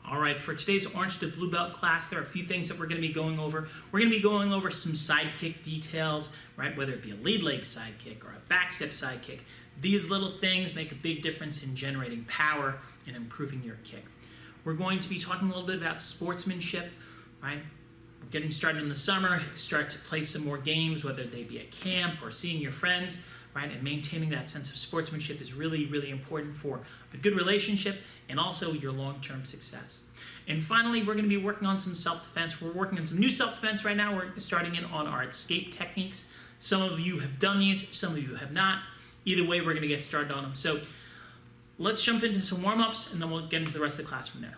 All right, for today's Orange to Blue Belt class, there are a few things that we're going to be going over. We're going to be going over some sidekick details, right? Whether it be a lead leg sidekick or a back step sidekick. These little things make a big difference in generating power and improving your kick. We're going to be talking a little bit about sportsmanship, right? We're getting started in the summer, start to play some more games, whether they be at camp or seeing your friends, right? And maintaining that sense of sportsmanship is really, really important for a good relationship and also your long-term success. And finally, we're going to be working on some self-defense. We're working on some new self-defense right now. We're starting in on our escape techniques. Some of you have done these, some of you have not. Either way, we're going to get started on them. So let's jump into some warm-ups, and then we'll get into the rest of the class from there.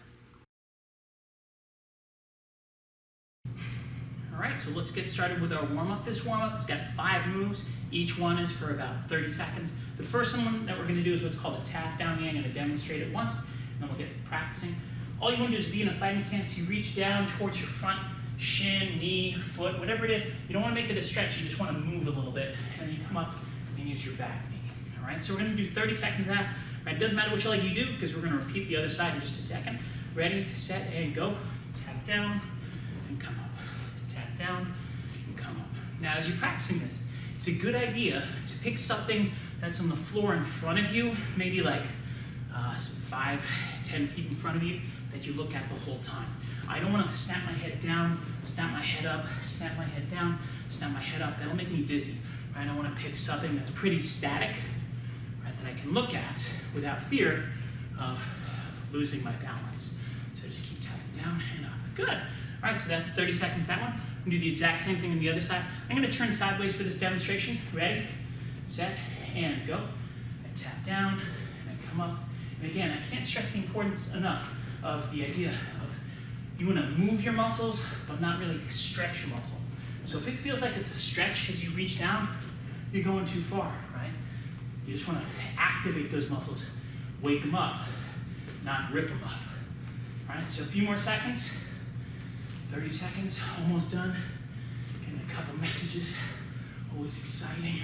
All right, so let's get started with our warm-up. This warm-up has got 5 moves. Each one is for about 30 seconds. The first one that we're going to do is what's called a tap down knee. I'm going to demonstrate it once, and then we'll get practicing. All you want to do is be in a fighting stance. You reach down towards your front, shin, knee, foot, whatever it is. You don't want to make it a stretch. You just want to move a little bit, and then you come up and use your back knee. All right, so we're going to do 30 seconds of that. All right, it doesn't matter which leg you do because we're going to repeat the other side in just a second. Ready, set, and go. Tap down and come up. Tap down and come up. Now, as you're practicing this, it's a good idea to pick something that's on the floor in front of you, maybe like 5, 10 feet in front of you, that you look at the whole time. I don't want to snap my head down, snap my head up, snap my head down, snap my head up. That'll make me dizzy. Right? I want to pick something that's pretty static, right, that I can look at without fear of losing my balance. So just keep tapping down and up. Good. All right, so that's 30 seconds that one. I'm going to do the exact same thing on the other side. I'm going to turn sideways for this demonstration. Ready, set, and go. And tap down and come up. And again, I can't stress the importance enough of the idea of you want to move your muscles, but not really stretch your muscle. So if it feels like it's a stretch as you reach down, you're going too far, right? You just want to activate those muscles, wake them up, not rip them up. All right, so a few more seconds. 30 seconds, almost done. Getting a couple messages, always exciting.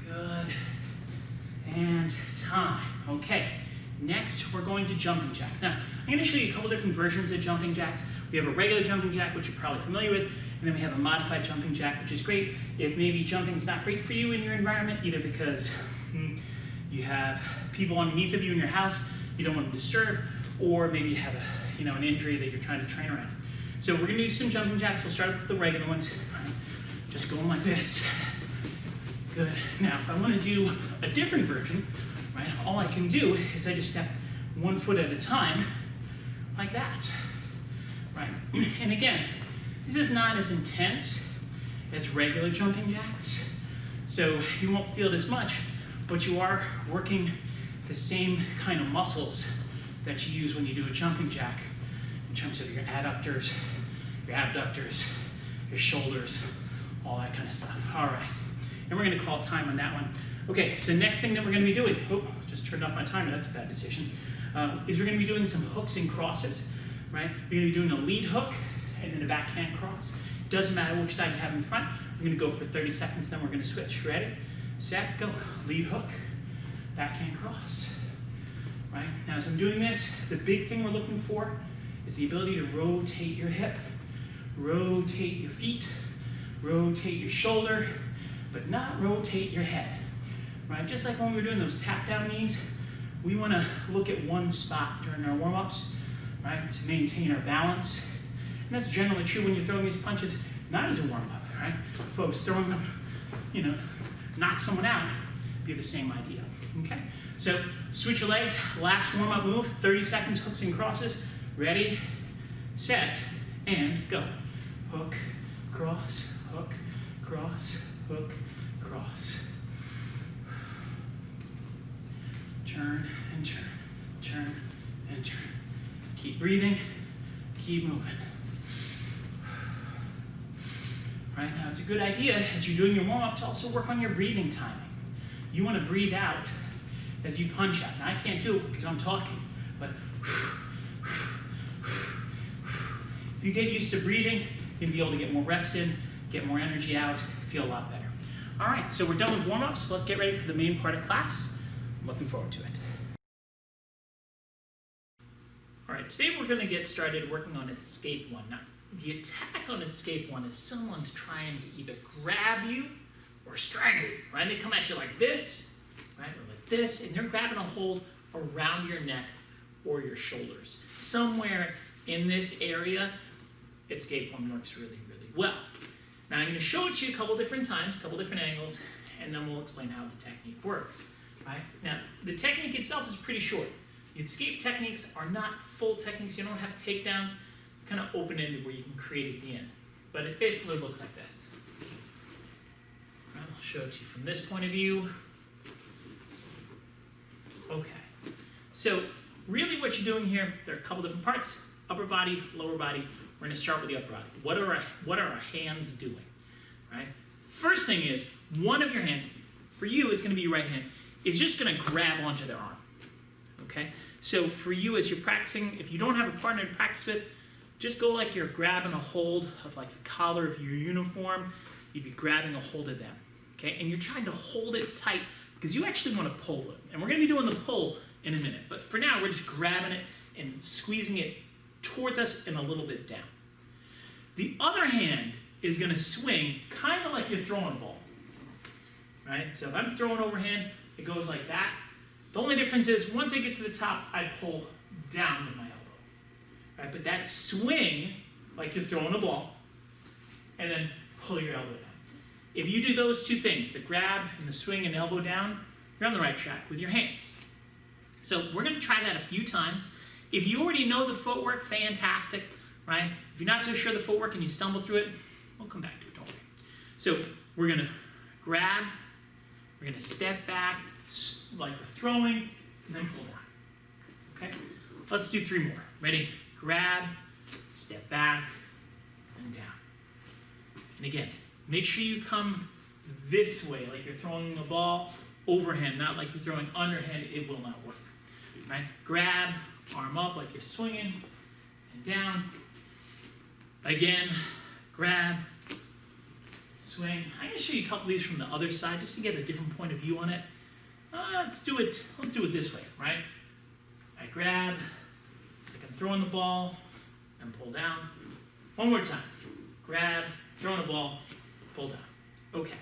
Good, and time. Okay, next we're going to jumping jacks. Now, I'm going to show you a couple different versions of jumping jacks. We have a regular jumping jack, which you're probably familiar with, and then we have a modified jumping jack, which is great if maybe jumping is not great for you in your environment, either because you have people underneath of you in your house you don't want to disturb, or maybe you have an injury that you're trying to train around. So we're going to do some jumping jacks. We'll start with the regular ones. Right? Just going like this. Good. Now, if I want to do a different version, right, all I can do is I just step 1 foot at a time, like that. Right? And again, this is not as intense as regular jumping jacks, so you won't feel it as much, but you are working the same kind of muscles that you use when you do a jumping jack, in terms of your adductors, your abductors, your shoulders, all that kind of stuff. All right, and we're going to call time on that one. Okay, so next thing that we're going to be doing, just turned off my timer, that's a bad decision, is we're going to be doing some hooks and crosses, right? We're going to be doing a lead hook and then a backhand cross. Doesn't matter which side you have in front. We're going to go for 30 seconds, then we're going to switch. Ready, set, go. Lead hook, backhand cross. Right? Now, as I'm doing this, the big thing we're looking for is the ability to rotate your hip, rotate your feet, rotate your shoulder, but not rotate your head. Right? Just like when we were doing those tap down knees, we want to look at one spot during our warm-ups, right, to maintain our balance. And that's generally true when you're throwing these punches, not as a warm-up, right? Folks, throwing them, knock someone out, be the same idea, okay? So switch your legs, last warm-up move, 30 seconds, hooks and crosses. Ready, set, and go. Hook, cross, hook, cross, hook, cross. Turn and turn, turn and turn. Keep breathing, keep moving. Right, now it's a good idea as you're doing your warm-up to also work on your breathing timing. You want to breathe out as you punch out. Now I can't do it because I'm talking, but if you get used to breathing, you'll be able to get more reps in, get more energy out, feel a lot better. All right, so we're done with warm-ups. Let's get ready for the main part of class. I'm looking forward to it. All right, right, today we're going to get started working on escape one. Now, the attack on escape one is someone's trying to either grab you or strangle you, right? They come at you like this, right, or like this, and they're grabbing a hold around your neck or your shoulders. Somewhere in this area, escape one works really, really well. Now, I'm going to show it to you a couple different times, a couple different angles, and then we'll explain how the technique works, right? Now, the technique itself is pretty short. The escape techniques are not full techniques. You don't have takedowns, kind of open-ended where you can create at the end. But it basically looks like this. I'll show it to you from this point of view. Okay. So really what you're doing here, there are a couple different parts. Upper body, lower body. We're going to start with the upper body. What are our hands doing? Right? First thing is, one of your hands, for you it's going to be your right hand, is just going to grab onto their arm. Okay? So for you, as you're practicing, if you don't have a partner to practice with, just go like you're grabbing a hold of like the collar of your uniform. You'd be grabbing a hold of them. Okay? And you're trying to hold it tight because you actually want to pull it. And we're going to be doing the pull in a minute. But for now, we're just grabbing it and squeezing it towards us and a little bit down. The other hand is going to swing kind of like you're throwing a ball. Right? So if I'm throwing overhand, it goes like that. The only difference is once I get to the top, I pull down with my elbow. Right? But that swing, like you're throwing a ball, and then pull your elbow down. If you do those two things, the grab and the swing and elbow down, you're on the right track with your hands. So we're going to try that a few times. If you already know the footwork, fantastic, right? If you're not so sure of the footwork and you stumble through it, we'll come back to it, don't worry. So we're going to grab, we're going to step back, like we're throwing, and then pull down. Okay? Let's do 3 more. Ready? Grab, step back, and down. And again, make sure you come this way, like you're throwing a ball, overhand, not like you're throwing underhand. It will not work. Right? Grab, arm up like you're swinging, and down. Again, grab, swing. I'm going to show you a couple of these from the other side just to get a different point of view on it. Let's do it this way, right? I grab, like I'm throwing the ball, and pull down. One more time. Grab, throwing the ball, pull down. Okay.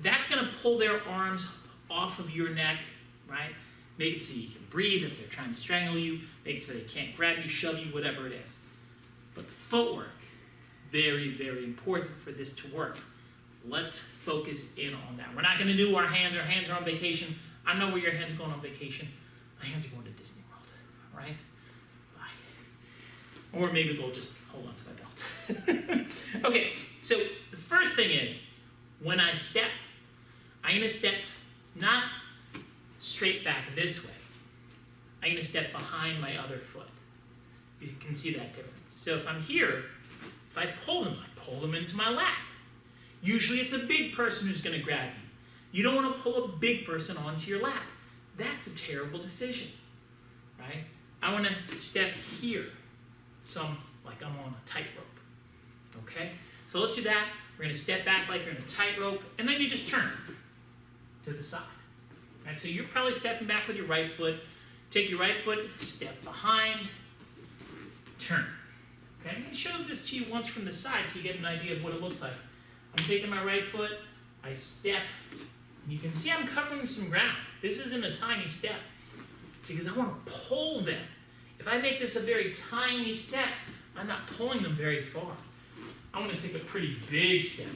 That's going to pull their arms off of your neck, right? Make it so you can breathe if they're trying to strangle you. Make it so they can't grab you, shove you, whatever it is. But the footwork is very, very important for this to work. Let's focus in on that. We're not going to do our hands. Our hands are on vacation. I know where your hands are going on vacation. My hands are going to Disney World, all right? Bye. Or maybe we'll just hold on to my belt. Okay, so the first thing is, when I step, I'm going to step not straight back this way. I'm going to step behind my other foot. You can see that difference. So if I'm here, if I pull them into my lap. Usually it's a big person who's going to grab you. You don't want to pull a big person onto your lap. That's a terrible decision, right? I want to step here. So I'm on a tightrope, okay? So let's do that. We're going to step back like you're in a tightrope, and then you just turn to the side. Right? So you're probably stepping back with your right foot. Take your right foot, step behind, turn. Okay? I'm going to show this to you once from the side so you get an idea of what it looks like. I'm taking my right foot, I step, and you can see I'm covering some ground. This isn't a tiny step because I want to pull them. If I make this a very tiny step, I'm not pulling them very far. I want to take a pretty big step.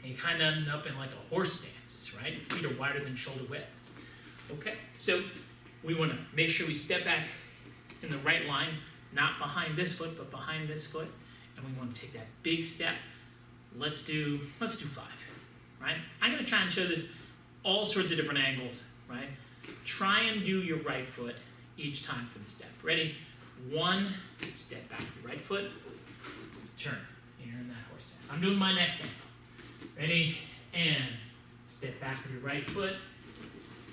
And you kind of end up in like a horse stance, right? Feet are wider than shoulder width. Okay, so we want to make sure we step back in the right line, not behind this foot, but behind this foot. And we want to take that big step. Let's do 5, right? I'm going to try and show this all sorts of different angles, right? Try and do your right foot each time for the step. Ready? 1, step back your right foot, turn. You're in that horse stance. I'm doing my next angle. Ready? And step back with your right foot,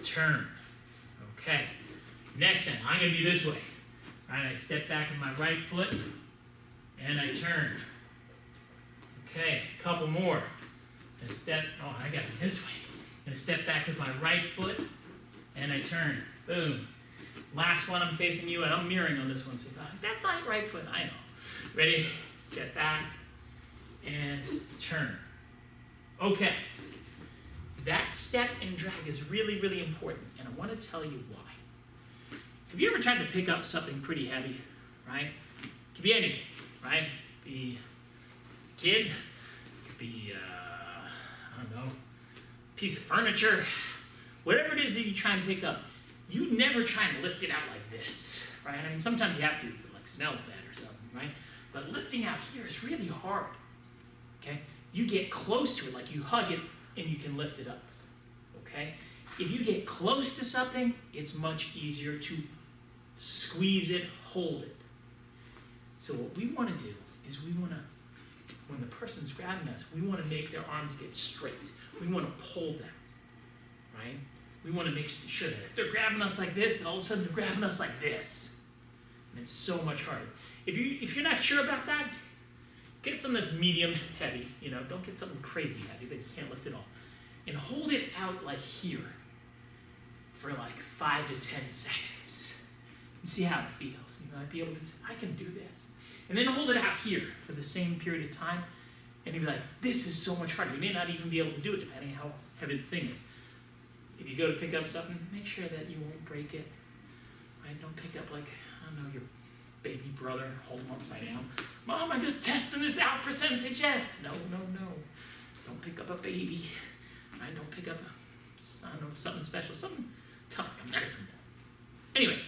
turn. Okay. Next angle. I'm going to be this way. Right? I step back with my right foot, and I turn. Okay, a couple more. I got it this way. I'm going to step back with my right foot, and I turn. Boom. Last one, I'm facing you, and I'm mirroring on this one. So that's not right foot. I know. Ready? Step back and turn. Okay. That step and drag is really, really important, and I want to tell you why. Have you ever tried to pick up something pretty heavy, right? It could be anything, right? It could be a kid. It could be, I don't know, a piece of furniture. Whatever it is that you try and pick up, you never try and lift it out like this, right? I mean, sometimes you have to if it like smells bad or something, right? But lifting out here is really hard, okay? You get close to it, like you hug it, and you can lift it up, okay? If you get close to something, it's much easier to squeeze it, hold it. So what we want to do is we want to, when the person's grabbing us, we want to make their arms get straight. We want to pull them, right? We want to make sure that if they're grabbing us like this, then all of a sudden they're grabbing us like this. And it's so much harder. If you're not sure about that, get something that's medium heavy, you know, don't get something crazy heavy that you can't lift it off. And hold it out like here for like 5 to 10 seconds. And see how it feels. You might be able to say, I can do this. And then hold it out here for the same period of time. And you'll be like, this is so much harder. You may not even be able to do it depending on how heavy the thing is. If you go to pick up something, make sure that you won't break it. Right? Don't pick up like, I don't know, your baby brother, hold him upside down. Mom, I'm just testing this out for Sensei Jeff. No. Don't pick up a baby. Right? Don't pick up I don't know, something special, something tough, like a medicine ball. Anyway,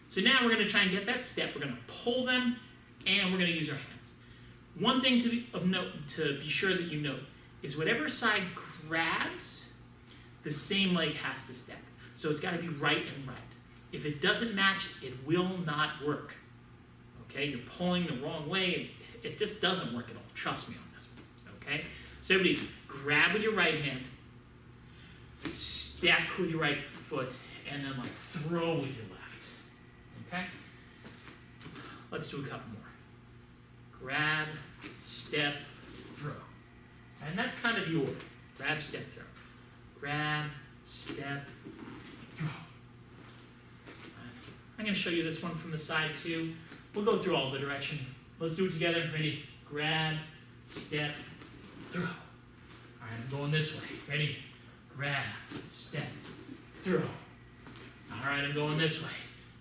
so now we're going to try and get that step. We're going to pull them, and we're going to use our hands. One thing of note to be sure that you note is whatever side grabs, the same leg has to step. So it's got to be right and right. If it doesn't match, it will not work. Okay, you're pulling the wrong way. It just doesn't work at all. Trust me on this one. Okay, so everybody, grab with your right hand, step with your right foot, and then like throw with your left. Okay, let's do a couple more. Grab, step, throw. And that's kind of the order. Grab, step, throw. Grab, step, throw. I'm going to show you this one from the side too. We'll go through all the direction. Let's do it together. Ready? Grab, step, throw. All right, I'm going this way. Ready? Grab, step, throw. All right, I'm going this way.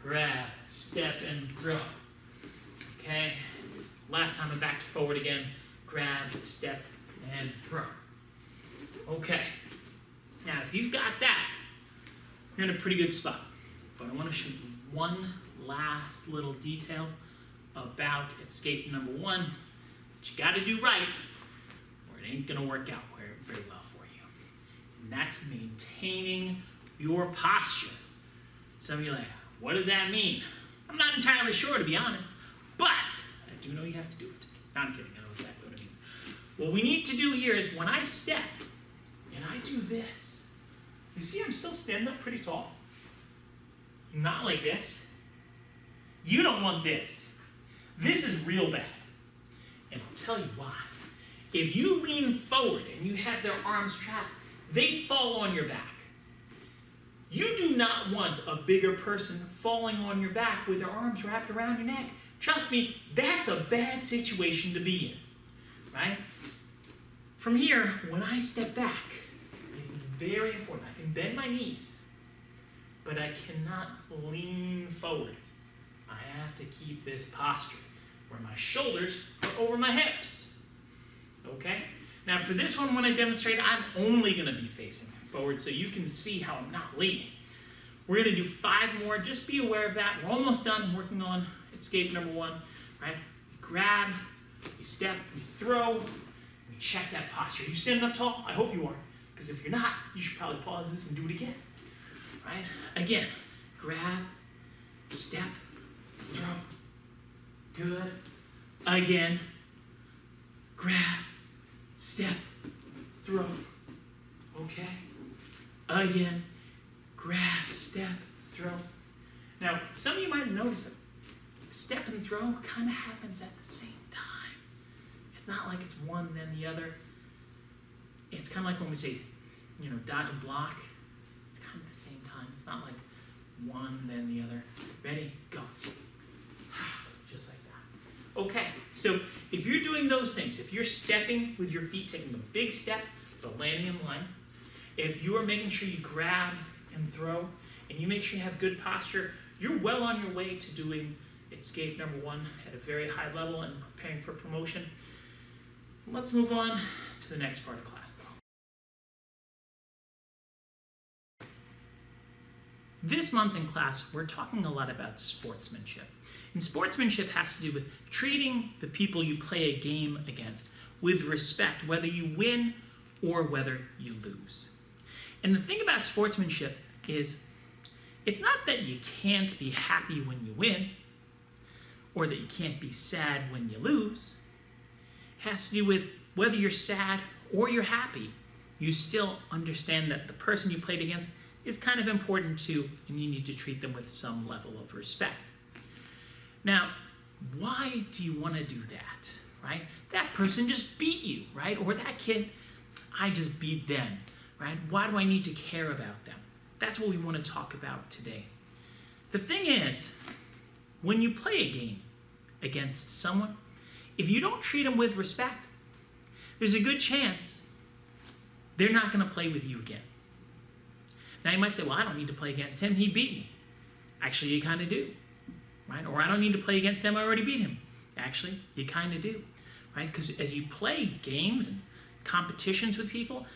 Grab, step, and throw. Okay. Last time I'm back to forward again. Grab, step, and throw. Okay. Now, if you've got that, you're in a pretty good spot. But I want to show you one last little detail about escape number one that you got to do right, or it ain't going to work out very well for you. And that's maintaining your posture. Some of you are like, what does that mean? I'm not entirely sure, to be honest, but I do know you have to do it. No, I'm kidding. I know exactly what it means. What we need to do here is when I step and I do this, you see I'm still standing up pretty tall. Not like this. You don't want this. This is real bad. And I'll tell you why. If you lean forward and you have their arms trapped, they fall on your back. You do not want a bigger person falling on your back with their arms wrapped around your neck. Trust me, that's a bad situation to be in, right? From here, when I step back, it's very important. I can bend my knees, but I cannot lean forward. I have to keep this posture where my shoulders are over my hips, okay? Now for this one, when I demonstrate, I'm only gonna be facing forward so you can see how I'm not leaning. We're gonna do 5 more, just be aware of that. We're almost done working on escape number 1, right? We grab, we step, we throw, we check that posture. You standing up tall? I hope you are, because if you're not, you should probably pause this and do it again, right? Again, grab, step, throw, good. Again, grab, step, throw, okay. Again, grab, step, throw. Now, some of you might have noticed that step and throw kind of happens at the same time. It's not like it's one then the other. It's kind of like when we say, dodge and block. It's kind of the same time. It's not like One, then the other. Ready, go. Just like that. Okay, so if you're doing those things, if you're stepping with your feet, taking a big step, but landing in line, if you are making sure you grab and throw, and you make sure you have good posture, you're well on your way to doing escape number 1 at a very high level and preparing for promotion. Let's move on to the next part of class, though. This month in class, we're talking a lot about sportsmanship. And sportsmanship has to do with treating the people you play a game against with respect, whether you win or whether you lose. And the thing about sportsmanship is, it's not that you can't be happy when you win, or that you can't be sad when you lose. It has to do with whether you're sad or you're happy, you still understand that the person you played against is kind of important too, and you need to treat them with some level of respect. Now, why do you want to do that, right? That person just beat you, right? Or that kid, I just beat them, right? Why do I need to care about them? That's what we want to talk about today. The thing is, when you play a game against someone, if you don't treat them with respect, there's a good chance they're not going to play with you again. Now you might say, well, I don't need to play against him, he beat me. Actually, you kind of do, right? Or I don't need to play against him, I already beat him. Actually, you kind of do, right? Because as you play games and competitions with people,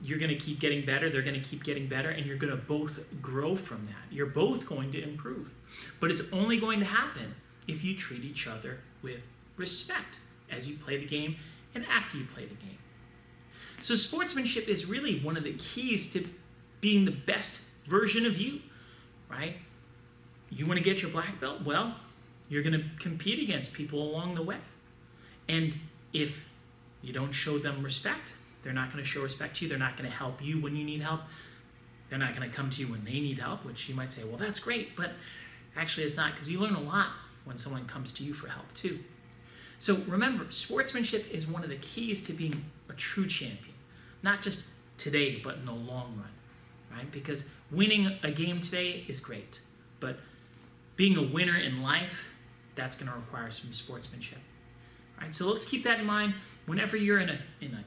you're going to keep getting better, they're going to keep getting better, and you're going to both grow from that. You're both going to improve. But it's only going to happen if you treat each other with respect as you play the game and after you play the game. So sportsmanship is really one of the keys to being the best version of you, right? You want to get your black belt? Well, you're going to compete against people along the way. And if you don't show them respect, they're not going to show respect to you. They're not going to help you when you need help. They're not going to come to you when they need help, which you might say, well, that's great. But actually, it's not, because you learn a lot when someone comes to you for help, too. So remember, sportsmanship is one of the keys to being a true champion. Not just today, but in the long run, right? Because winning a game today is great. But being a winner in life, that's going to require some sportsmanship. Right? So let's keep that in mind. Whenever you're in a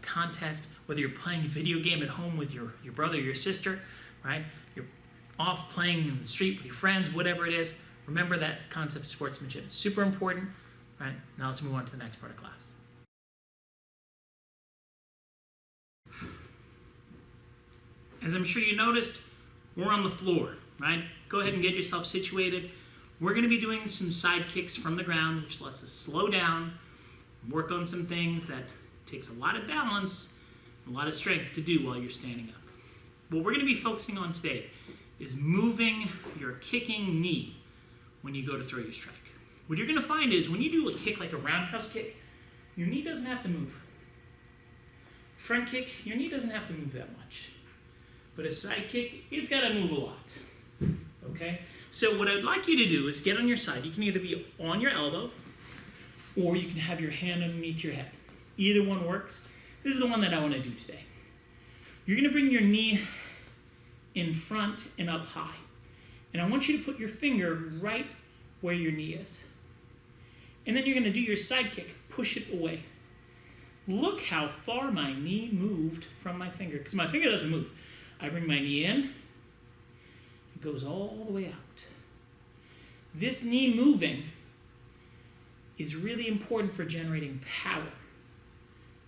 contest, whether you're playing a video game at home with your brother or your sister, right? You're off playing in the street with your friends, whatever it is, remember that concept of sportsmanship. Super important, right? Now let's move on to the next part of class. As I'm sure you noticed, we're on the floor, right? Go ahead and get yourself situated. We're going to be doing some side kicks from the ground, which lets us slow down, work on some things that takes a lot of balance, a lot of strength to do while you're standing up. What we're going to be focusing on today is moving your kicking knee when you go to throw your strike. What you're going to find is when you do a kick like a roundhouse kick, your knee doesn't have to move. Front kick, your knee doesn't have to move that much. But a side kick, it's got to move a lot. Okay? So what I'd like you to do is get on your side. You can either be on your elbow, or you can have your hand underneath your head. Either one works. This is the one that I want to do today. You're going to bring your knee in front and up high. And I want you to put your finger right where your knee is. And then you're going to do your side kick. Push it away. Look how far my knee moved from my finger. Because my finger doesn't move. I bring my knee in. It goes all the way out. This knee moving is really important for generating power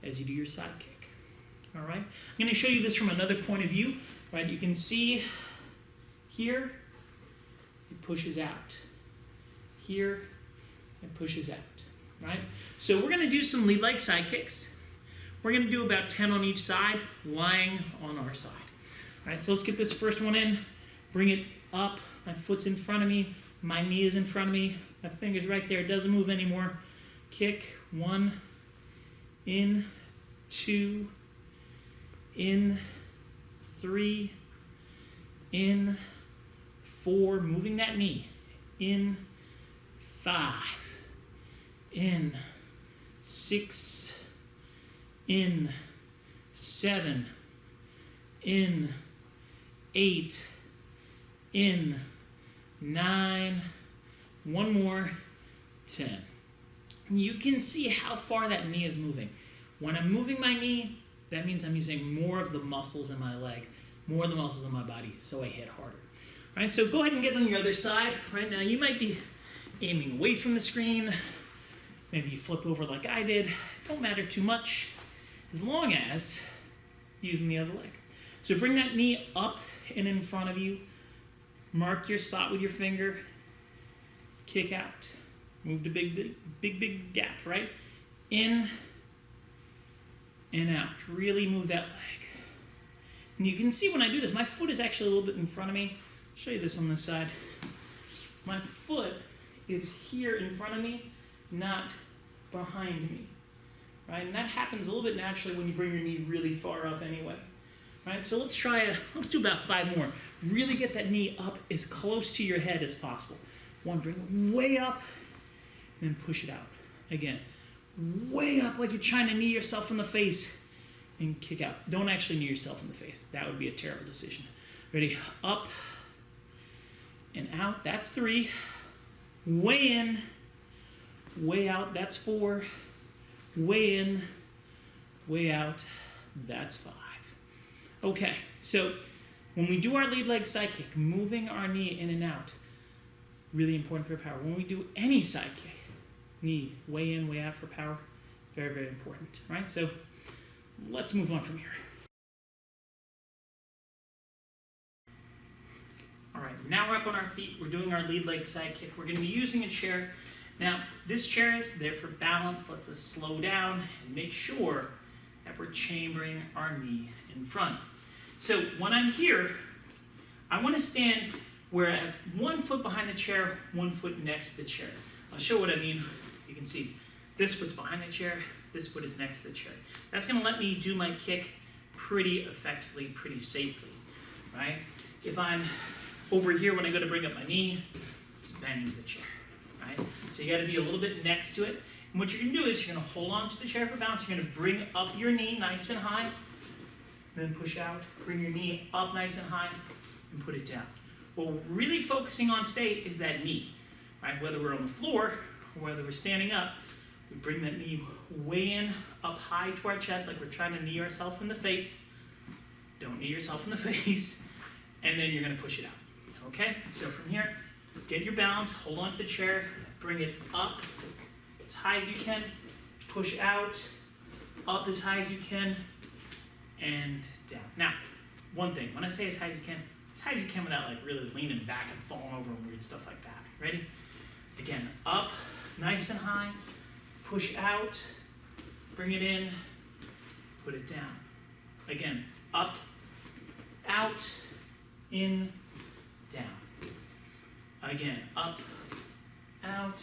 as you do your side kick. All right? I'm going to show you this from another point of view. Right? You can see here, it pushes out. Here, it pushes out. Right? So we're going to do some lead-like side kicks. We're going to do about 10 on each side, lying on our side. All right? So let's get this first one in. Bring it up. My foot's in front of me. My knee is in front of me. My finger's right there. It doesn't move anymore. Kick. 1, in, 2, in, 3, in, 4. Moving that knee. In, 5, in, 6, in, 7, in, 8, in, 9, one more, 10. You can see how far that knee is moving. When I'm moving my knee, that means I'm using more of the muscles in my leg, more of the muscles in my body, so I hit harder. All right, so go ahead and get on your other side. Right now, you might be aiming away from the screen. Maybe you flip over like I did. Don't matter too much, as long as using the other leg. So bring that knee up and in front of you. Mark your spot with your finger. Kick out. Move to big gap, right? In and out. Really move that leg. And you can see when I do this, my foot is actually a little bit in front of me. I'll show you this on this side. My foot is here in front of me, not behind me. Right? And that happens a little bit naturally when you bring your knee really far up anyway. Right? So let's do about 5 more. Really get that knee up as close to your head as possible. 1, bring it way up, then push it out. Again, way up like you're trying to knee yourself in the face and kick out. Don't actually knee yourself in the face. That would be a terrible decision. Ready? Up and out. That's 3. Way in, way out. That's 4. Way in, way out. That's 5. Okay, so when we do our lead leg side kick, moving our knee in and out, really important for power. When we do any side kick, knee way in, way out for power, very, very important, right? So let's move on from here. All right, now we're up on our feet. We're doing our lead leg side kick. We're going to be using a chair. Now, this chair is there for balance. Lets us slow down and make sure that we're chambering our knee in front. So when I'm here, I want to stand where I have 1 foot behind the chair, 1 foot next to the chair. I'll show what I mean. You can see this foot's behind the chair, this foot is next to the chair. That's going to let me do my kick pretty effectively, pretty safely, right? If I'm over here when I go to bring up my knee, just bang into the chair, right? So you got to be a little bit next to it. And what you're going to do is you're going to hold on to the chair for balance. You're going to bring up your knee nice and high, then push out. Bring your knee up nice and high, and put it down. What we're really focusing on today is that knee, right? Whether we're on the floor or whether we're standing up, we bring that knee way in, up high to our chest, like we're trying to knee ourselves in the face. Don't knee yourself in the face, and then you're going to push it out. Okay? So from here, get your balance, hold on to the chair, bring it up as high as you can, push out, up as high as you can, and down. Now, one thing, when I say as high as you can without like really leaning back and falling over and weird stuff like that. Ready? Again, up, nice and high, push out, bring it in, put it down. Again, up, out, in, down. Again, up, out,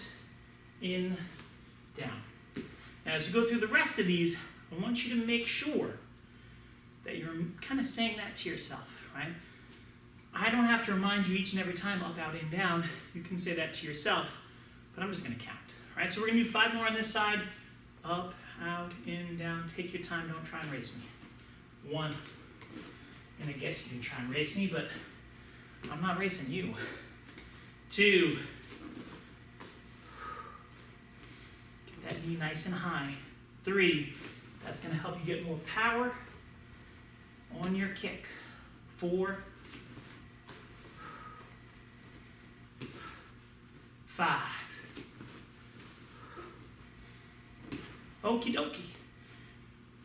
in, down. Now as you go through the rest of these, I want you to make sure that you're kind of saying that to yourself, right? I don't have to remind you each and every time up, out, in, down. You can say that to yourself, but I'm just going to count. All right, so we're going to do 5 more on this side. Up, out, in, down. Take your time. Don't try and race me. 1. And I guess you can try and race me, but I'm not racing you. 2. Get that knee nice and high. 3. That's going to help you get more power on your kick. 4. 5. Okie dokie.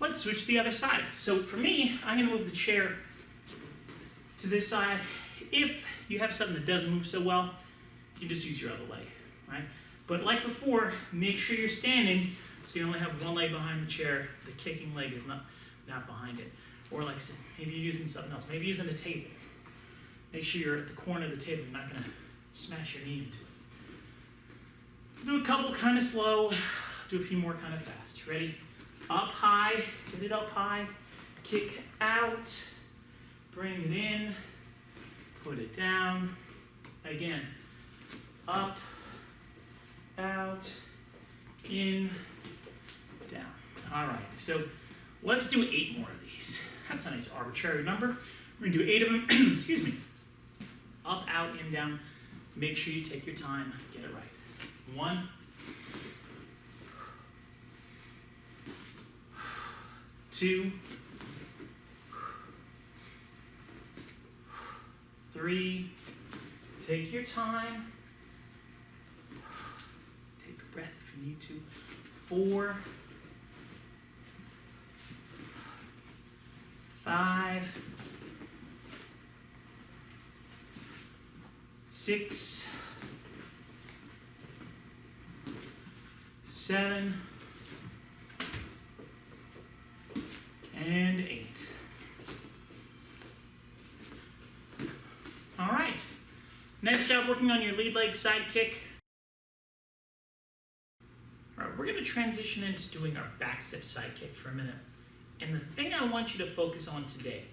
Let's switch to the other side. So for me, I'm going to move the chair to this side. If you have something that doesn't move so well, you can just use your other leg, right? But like before, make sure you're standing so you only have one leg behind the chair. The kicking leg is not behind it. Or like I said, maybe you're using something else. Maybe using a table. Make sure you're at the corner of the table. You're not going to smash your knee into it. Do a couple kind of slow. Do a few more kind of fast. Ready? Up high. Get it up high. Kick out. Bring it in. Put it down. Again. Up. Out. In. Down. All right. So let's do 8 more of these. That's a nice arbitrary number. We're going to do 8 of them. Excuse me. Up, out, in, down. Make sure you take your time, get it right. 1, 2, 3, take your time. Take a breath if you need to. 4, 5, 6, 7, and 8. All right. Nice job working on your lead leg side kick. All right, we're going to transition into doing our back step side kick for a minute. And the thing I want you to focus on today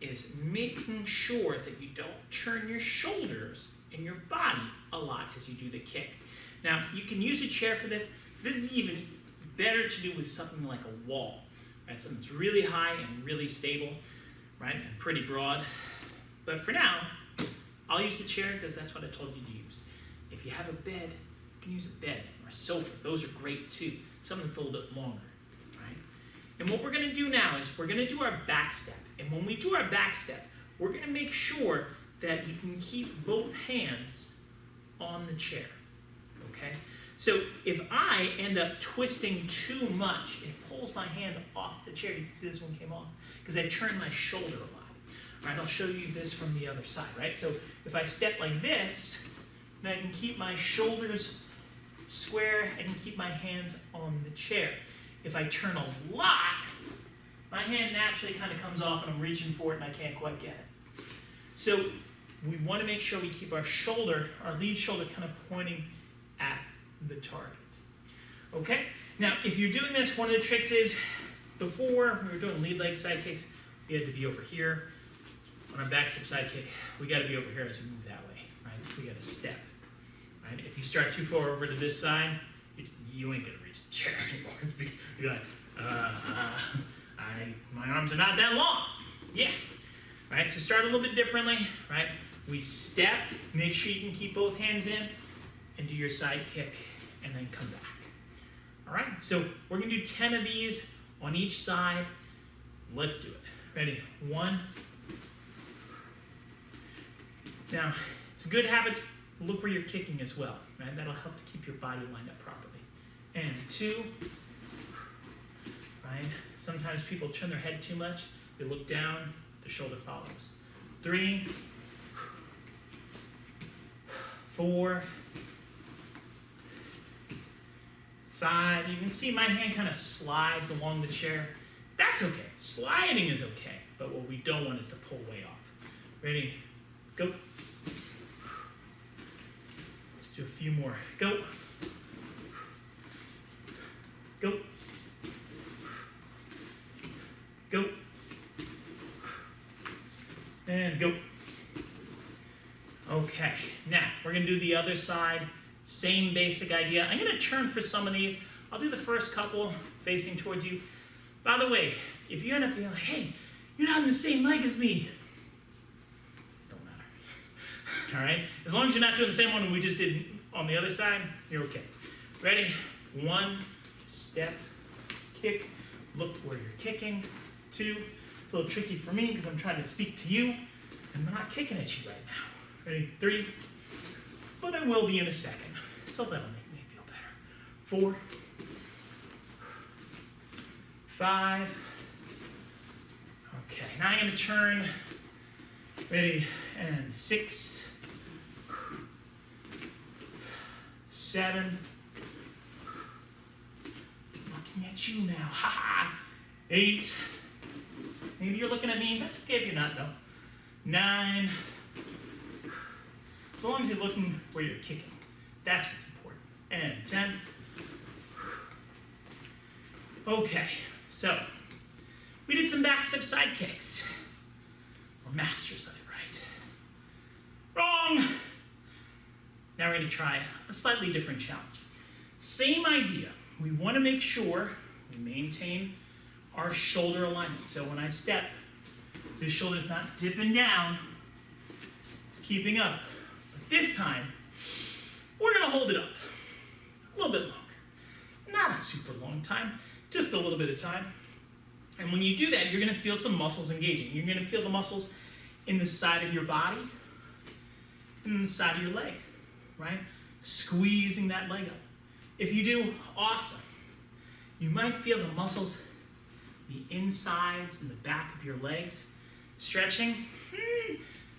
is making sure that you don't turn your shoulders and your body a lot as you do the kick. Now, you can use a chair for this. This is even better to do with something like a wall, right? Something that's really high and really stable, right? And pretty broad. But for now, I'll use the chair because that's what I told you to use. If you have a bed, you can use a bed or a sofa. Those are great too. Something that's a little bit longer, right? And what we're going to do now is we're going to do our back step. And when we do our back step, we're going to make sure that you can keep both hands on the chair, okay? So if I end up twisting too much, it pulls my hand off the chair. You can see this one came off because I turned my shoulder a lot. All right, I'll show you this from the other side, right? So if I step like this, then I can keep my shoulders square, I can keep my hands on the chair. If I turn a lot, my hand naturally kind of comes off and I'm reaching for it and I can't quite get it. So we want to make sure we keep our shoulder, our lead shoulder kind of pointing at the target. Okay? Now, if you're doing this, one of the tricks is, before we were doing lead leg side kicks, we had to be over here. On our back step side kick, we got to be over here as we move that way, right? We got to step, right? If you start too far over to this side, you ain't going to reach the chair anymore. You're like, my arms are not that long. Yeah, right? So start a little bit differently, right? We step, make sure you can keep both hands in, and do your side kick, and then come back. All right, so we're going to do 10 of these on each side. Let's do it. Ready? 1. Now, it's a good habit to look where you're kicking as well, right? That'll help to keep your body lined up properly. And 2, right? Sometimes people turn their head too much. They look down, the shoulder follows. 3, 4, 5. You can see my hand kind of slides along the chair. That's okay. Sliding is okay, but what we don't want is to pull way off. Ready? Go. Let's do a few more. Go. Go. Go. And go. Okay, now we're going to do the other side. Same basic idea. I'm going to turn for some of these. I'll do the first couple facing towards you. By the way, if you end up being like, hey, you're not in the same leg as me, don't matter. All right? As long as you're not doing the same one we just did on the other side, you're okay. Ready? 1, step, kick, look where you're kicking. 2, it's a little tricky for me because I'm trying to speak to you and I'm not kicking at you right now. Ready? 3, but I will be in a second, so that'll make me feel better. 4, 5. Okay, now I'm going to turn. Ready? And 6, 7. Looking at you now. Ha ha. 8. Maybe you're looking at me. That's okay if you're not, though. 9. As long as you're looking where you're kicking. That's what's important. And 10. Okay, so we did some back step side kicks. We're masters of it, right? Wrong! Now we're going to try a slightly different challenge. Same idea. We want to make sure we maintain our shoulder alignment. So when I step, the shoulder's not dipping down, it's keeping up. This time, we're gonna hold it up a little bit longer. Not a super long time, just a little bit of time. And when you do that, you're gonna feel some muscles engaging. You're gonna feel the muscles in the side of your body and in the side of your leg, right? Squeezing that leg up. If you do, awesome. You might feel the muscles, the insides and the back of your legs stretching.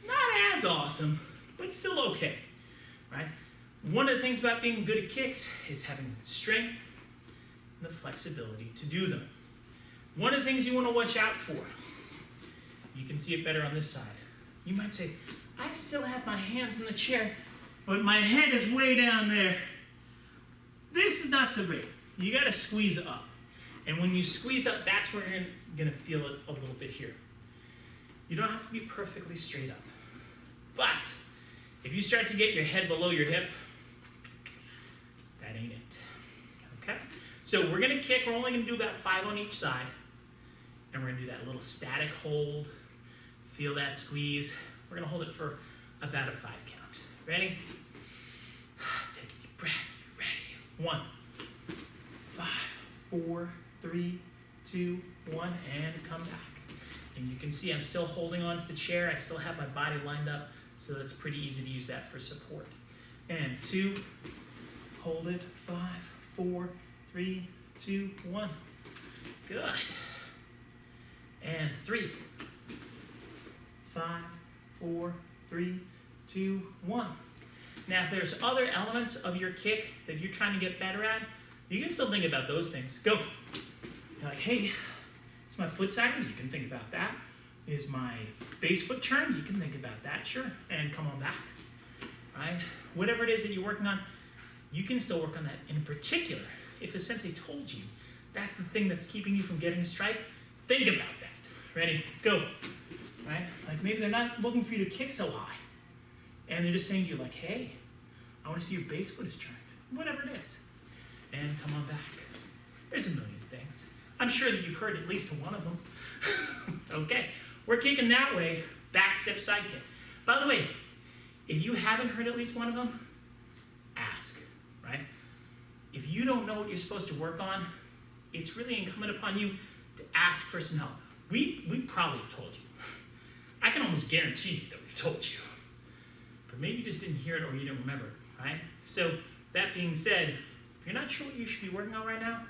Not as awesome, but still okay, right? One of the things about being good at kicks is having the strength and the flexibility to do them. One of the things you want to watch out for, you can see it better on this side. You might say, I still have my hands in the chair, but my head is way down there. This is not so great. You got to squeeze up. And when you squeeze up, that's where you're going to feel it a little bit here. You don't have to be perfectly straight up. But if you start to get your head below your hip, that ain't it. Okay? So we're going to kick. We're only going to do about 5 on each side. And we're going to do that little static hold. Feel that squeeze. We're going to hold it for about a 5 count. Ready? Take a deep breath. Ready. 1, 5, 4, 3, 2, 1, and come back. And you can see I'm still holding on to the chair. I still have my body lined up, so it's pretty easy to use that for support. And 2, hold it, 5, 4, 3, 2, 1. Good. And 3, 5, 4, 3, 2, 1. Now, if there's other elements of your kick that you're trying to get better at, you can still think about those things. Go. You're like, hey, is my foot sideways? You can think about that. Is my base foot turned? You can think about that, sure. And come on back, right? Whatever it is that you're working on, you can still work on that. In particular, if a sensei told you that's the thing that's keeping you from getting a strike, think about that. Ready? Go. Right? Like maybe they're not looking for you to kick so high. And they're just saying to you like, hey, I want to see your base foot is turned. Whatever it is. And come on back. There's a million things. I'm sure that you've heard at least one of them. Okay. We're kicking that way, back step side kick. By the way, if you haven't heard at least one of them, ask, right? If you don't know what you're supposed to work on, it's really incumbent upon you to ask for some help. We probably have told you. I can almost guarantee you that we've told you. But maybe you just didn't hear it or you didn't remember it, right? So that being said, if you're not sure what you should be working on right now,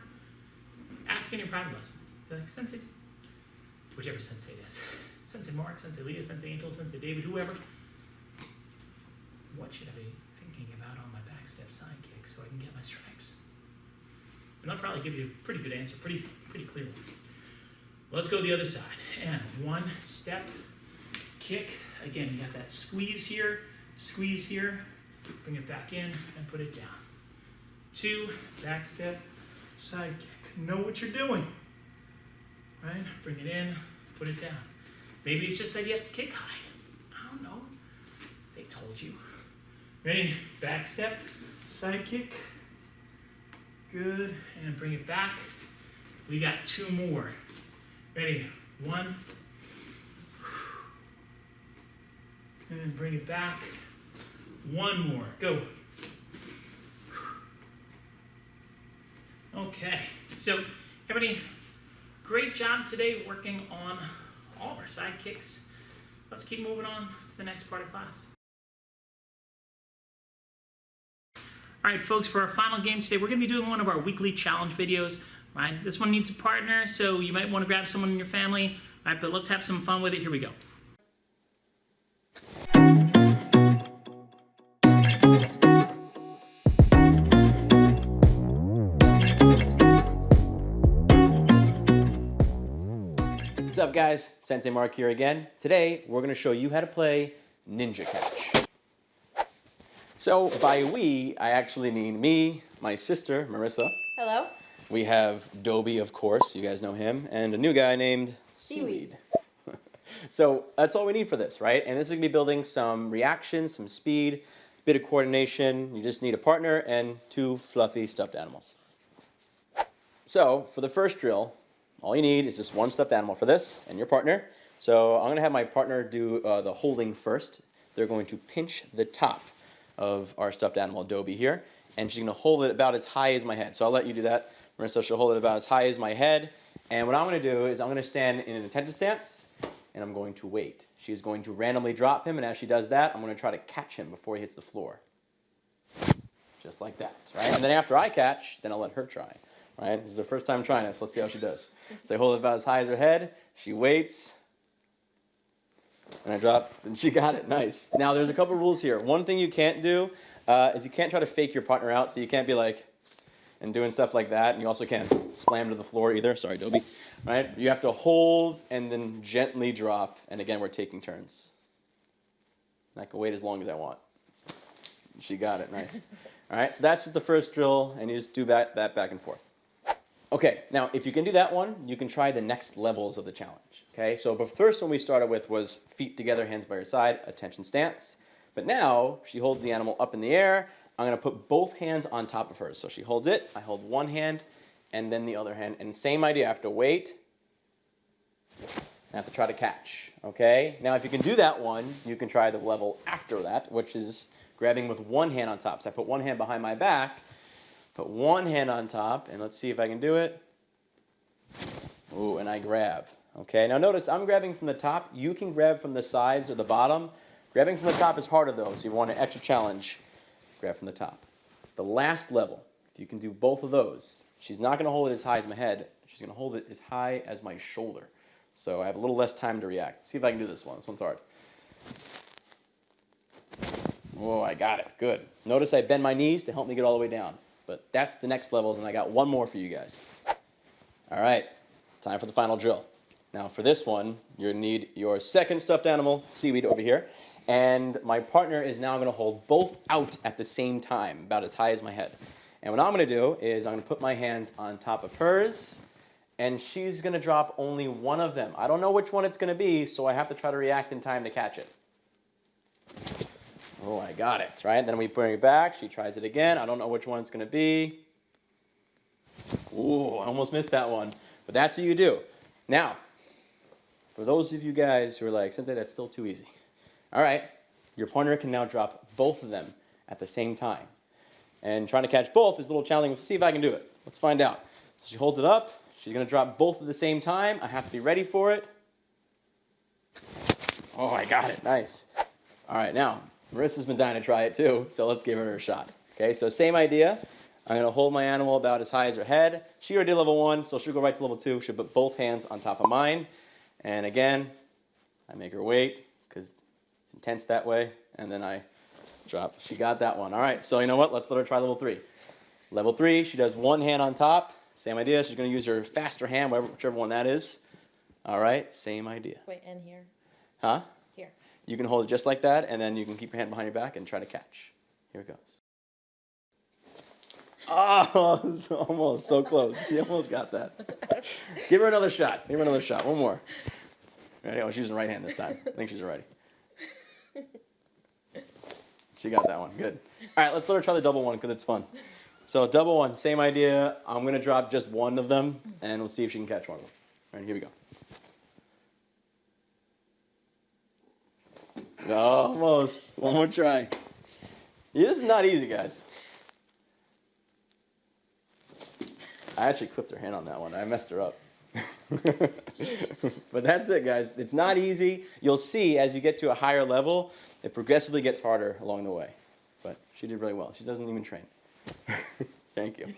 ask in your private lesson. Be like, Sensei, whichever sensei it is. Sensei Mark, Sensei Leah, Sensei Angel, Sensei David, whoever. What should I be thinking about on my back step side kick so I can get my stripes? And they'll probably give you a pretty good answer, pretty clear one. Let's go the other side. And 1 step kick. Again, you got that squeeze here, bring it back in and put it down. 2, back step, side kick. Know what you're doing, right? Bring it in, put it down. Maybe it's just that you have to kick high. I don't know. They told you. Ready? Back step, side kick. Good, and bring it back. We got 2 more. Ready? 1. And bring it back. 1 more. Go. Okay. So, everybody, great job today working on all of our side kicks. Let's keep moving on to the next part of class. All right, folks, for our final game today, we're going to be doing one of our weekly challenge videos. Right? This one needs a partner, so you might want to grab someone in your family. Right? But let's have some fun with it. Here we go. What's up, guys? Sensei Mark here again. Today, we're going to show you how to play Ninja Catch. So, by we, I actually mean me, my sister, Marissa. Hello. We have Dobie, of course, you guys know him, and a new guy named Seaweed. So, that's all we need for this, right? And this is going to be building some reaction, some speed, bit of coordination. You just need a partner and 2 fluffy stuffed animals. So, for the first drill, all you need is just 1 stuffed animal for this and your partner. So I'm going to have my partner do the holding first. They're going to pinch the top of our stuffed animal, Adobe here. And she's going to hold it about as high as my head. So I'll let you do that. Marissa, she'll hold it about as high as my head. And what I'm going to do is I'm going to stand in an attention stance, and I'm going to wait. She's going to randomly drop him, and as she does that, I'm going to try to catch him before he hits the floor. Just like that, right? And then after I catch, then I'll let her try, right? This is her first time trying this. Let's see how she does. So I hold it about as high as her head. She waits. And I drop, and she got it. Nice. Now, there's a couple rules here. One thing you can't do is you can't try to fake your partner out. So you can't be like, and doing stuff like that. And you also can't slam to the floor either. Sorry, Dobie. Right? You have to hold and then gently drop. And again, we're taking turns. And I can wait as long as I want. She got it. Nice. All right, so that's just the first drill, and you just do that back and forth. Okay, now if you can do that one, you can try the next levels of the challenge. Okay, so the first one we started with was feet together, hands by your side, attention stance. But now she holds the animal up in the air. I'm going to put both hands on top of hers. So she holds it, I hold one hand, and then the other hand. And same idea, I have to wait. I have to try to catch. Okay, now if you can do that one, you can try the level after that, which is grabbing with one hand on top. So I put one hand behind my back, put one hand on top, and let's see if I can do it. Ooh, and I grab. Okay, now notice I'm grabbing from the top. You can grab from the sides or the bottom. Grabbing from the top is harder though, so you want an extra challenge. Grab from the top. The last level, if you can do both of those, she's not going to hold it as high as my head. She's going to hold it as high as my shoulder. So I have a little less time to react. Let's see if I can do this one. This one's hard. Oh, I got it. Good. Notice I bend my knees to help me get all the way down. But that's the next levels, and I got one more for you guys. All right. Time for the final drill. Now, for this one, you're going to need your second stuffed animal, Seaweed, over here. And my partner is now going to hold both out at the same time, about as high as my head. And what I'm going to do is I'm going to put my hands on top of hers, and she's going to drop only one of them. I don't know which one it's going to be, so I have to try to react in time to catch it. Oh, I got it, right? Then we bring it back. She tries it again. I don't know which one it's going to be. Ooh, I almost missed that one. But that's what you do. Now, for those of you guys who are like, Cynthia, that's still too easy. All right, your partner can now drop both of them at the same time. And trying to catch both is a little challenging. Let's see if I can do it. Let's find out. So she holds it up. She's going to drop both at the same time. I have to be ready for it. Oh, I got it. Nice. All right, now, Marissa's been dying to try it too, so let's give her a shot. Okay, so same idea. I'm going to hold my animal about as high as her head. She already did level 1, so she'll go right to level 2. She'll put both hands on top of mine. And again, I make her wait because it's intense that way. And then I drop. She got that one. All right, so you know what? Let's let her try level 3. Level 3, she does one hand on top. Same idea. She's going to use her faster hand, whichever one that is. All right, same idea. Wait, and here? Huh? Here. You can hold it just like that, and then you can keep your hand behind your back and try to catch. Here it goes. Oh, it's almost so close. She almost got that. Give her another shot. Give her another shot. One more. Ready? Oh, she's using the right hand this time. I think she's ready. She got that one. Good. All right, let's let her try the double one because it's fun. So double one, same idea. I'm going to drop just one of them, and we'll see if she can catch one of them. All right, here we go. Almost. One more try. Yeah, this is not easy, guys. I actually clipped her hand on that one. I messed her up. But that's it, guys. It's not easy. You'll see as you get to a higher level, it progressively gets harder along the way. But she did really well. She doesn't even train. Thank you.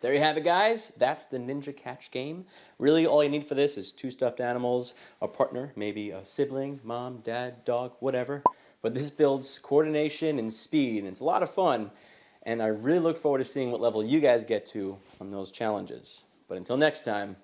There you have it, guys. That's the Ninja Catch game. Really, all you need for this is 2 stuffed animals, a partner, maybe a sibling, mom, dad, dog, whatever. But this builds coordination and speed, and it's a lot of fun. And I really look forward to seeing what level you guys get to on those challenges. But until next time,